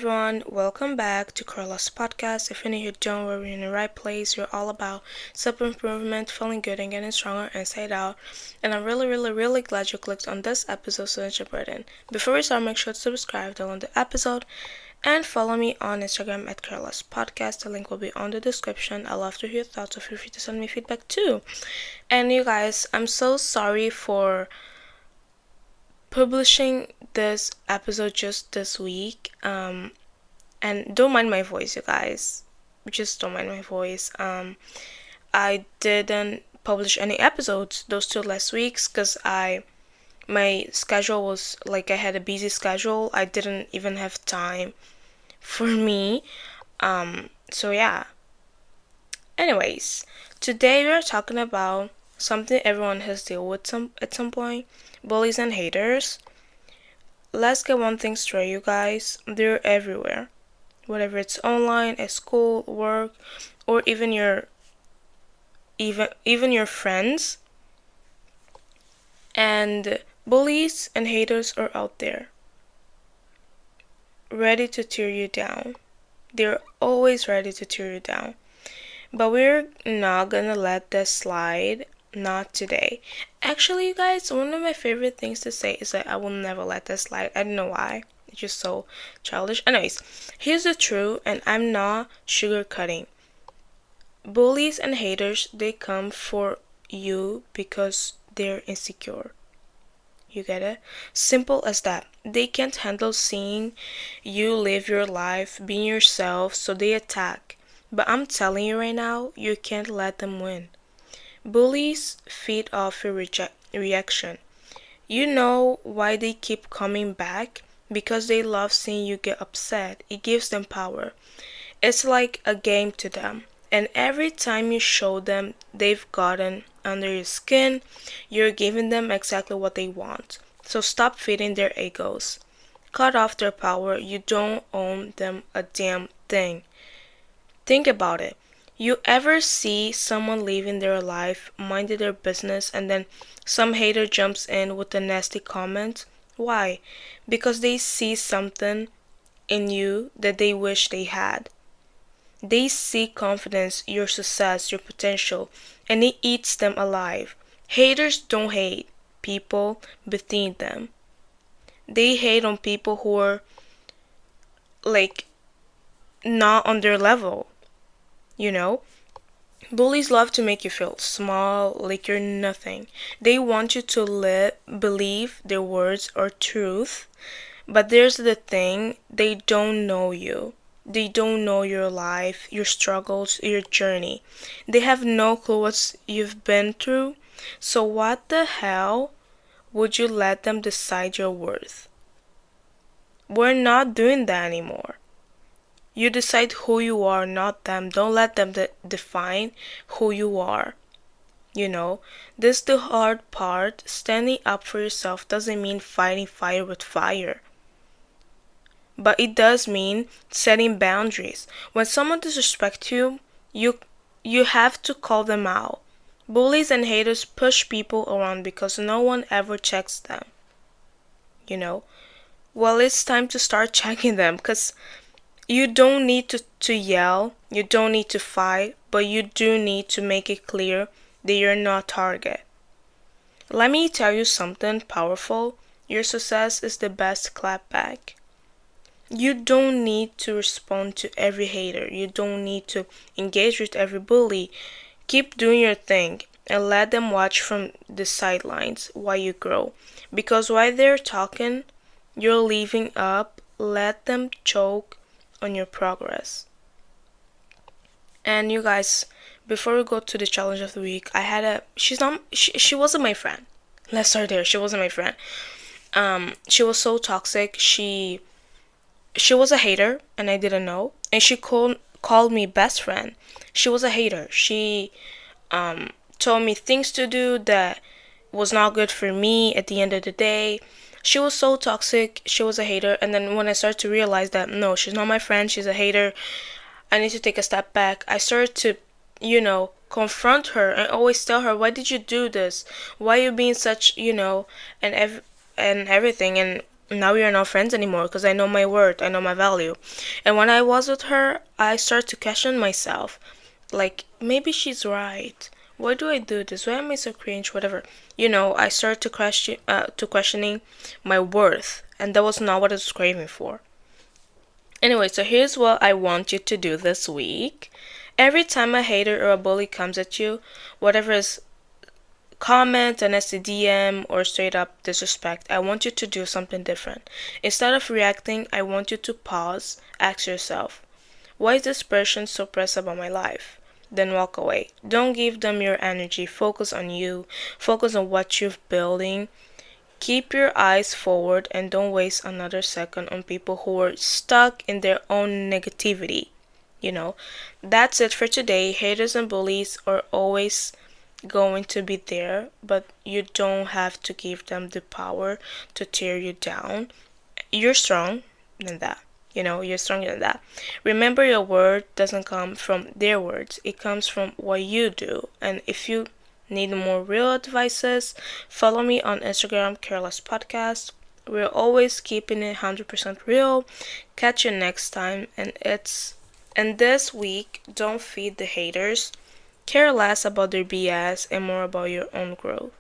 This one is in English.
everyone, welcome back to Carla's podcast. If you're new here, don't worry, you're in the right place. You're all about self-improvement, feeling good, and getting stronger inside out. And I'm really glad you clicked on this episode so that you're in. Before we start, make sure to subscribe, download the episode, and follow me on Instagram at Carla's podcast. The link will be on the description. I love to hear your thoughts, so feel free to send me feedback too. And you guys, I'm so sorry for publishing this episode just this week. And don't mind my voice, you guys. Just don't mind my voice. I didn't publish any episodes those 2 last weeks because my schedule was like I had a busy schedule. I didn't even have time for me. So yeah. Anyways, today we are talking about something everyone has dealt with at some point: bullies and haters. Let's get one thing straight, you guys. They're everywhere. Whether it's online, at school, work, or even your friends. And bullies and haters are out there, ready to tear you down. They're always ready to tear you down. But we're not gonna let that slide. Not today. Actually, you guys, one of my favorite things to say is that I will never let that slide. I don't know why. It's just so childish. Anyways, here's the truth, and I'm not sugarcoating. Bullies and haters, they come for you because they're insecure. You get it? Simple as that. They can't handle seeing you live your life, being yourself, so they attack. But I'm telling you right now, you can't let them win. Bullies feed off your reaction. You know why they keep coming back? Because they love seeing you get upset. It gives them power. It's like a game to them. And every time you show them they've gotten under your skin, you're giving them exactly what they want. So stop feeding their egos. Cut off their power. You don't own them a damn thing. Think about it. You ever see someone living their life, minding their business, and then some hater jumps in with a nasty comment? Why? Because they see something in you that they wish they had. They see confidence, your success, your potential, and it eats them alive. Haters don't hate people beneath them. They hate on people who are like not on their level. You know? Bullies love to make you feel small, like you're nothing. They want you to believe their words are truth. But there's the thing, they don't know you. They don't know your life, your struggles, your journey. They have no clue what you've been through. So what the hell would you let them decide your worth? We're not doing that anymore. You decide who you are, not them. Don't let them define who you are. You know, this is the hard part. Standing up for yourself doesn't mean fighting fire with fire. But it does mean setting boundaries. When someone disrespects you, you have to call them out. Bullies and haters push people around because no one ever checks them. You know? Well, it's time to start checking them, because you don't need to yell, you don't need to fight, but you do need to make it clear that you're not target. Let me tell you something powerful. Your success is the best clapback. You don't need to respond to every hater. You don't need to engage with every bully. Keep doing your thing and let them watch from the sidelines while you grow. Because while they're talking, you're leaving up. Let them choke on your progress. And you guys, before we go to the challenge of the week, she wasn't my friend. Let's start there. She wasn't my friend. She was so toxic. She was a hater and I didn't know. And she called me best friend. She was a hater. She told me things to do that was not good for me at the end of the day. She was so toxic. She was a hater. And then when I started to realize that, no, she's not my friend, she's a hater, I need to take a step back. I started to, confront her and always tell her, why did you do this? Why are you being such, and everything. And Now we are not friends anymore because I know my worth, I know my value. And when I was with her, I start to question myself. Like, maybe she's right. Why do I do this? Why am I so cringe? Whatever. I start to questioning my worth, and that was not what I was craving for. Anyway, so here's what I want you to do this week. Every time a hater or a bully comes at you, whatever is comment, an SDM, or straight up disrespect, I want you to do something different. Instead of reacting, I want you to pause, ask yourself, why is this person so pressed about my life? Then walk away. Don't give them your energy. Focus on you. Focus on what you're building. Keep your eyes forward and don't waste another second on people who are stuck in their own negativity. You know, that's it for today. Haters and bullies are always going to be there, but you don't have to give them the power to tear you down. You're strong than that. You're stronger than that. Remember, your word doesn't come from their words, it comes from what you do. And if you need more real advices, follow me on Instagram, Careless Podcast. We're always keeping it 100% real. Catch you next time. And this week, don't feed the haters. Care less about their BS and more about your own growth.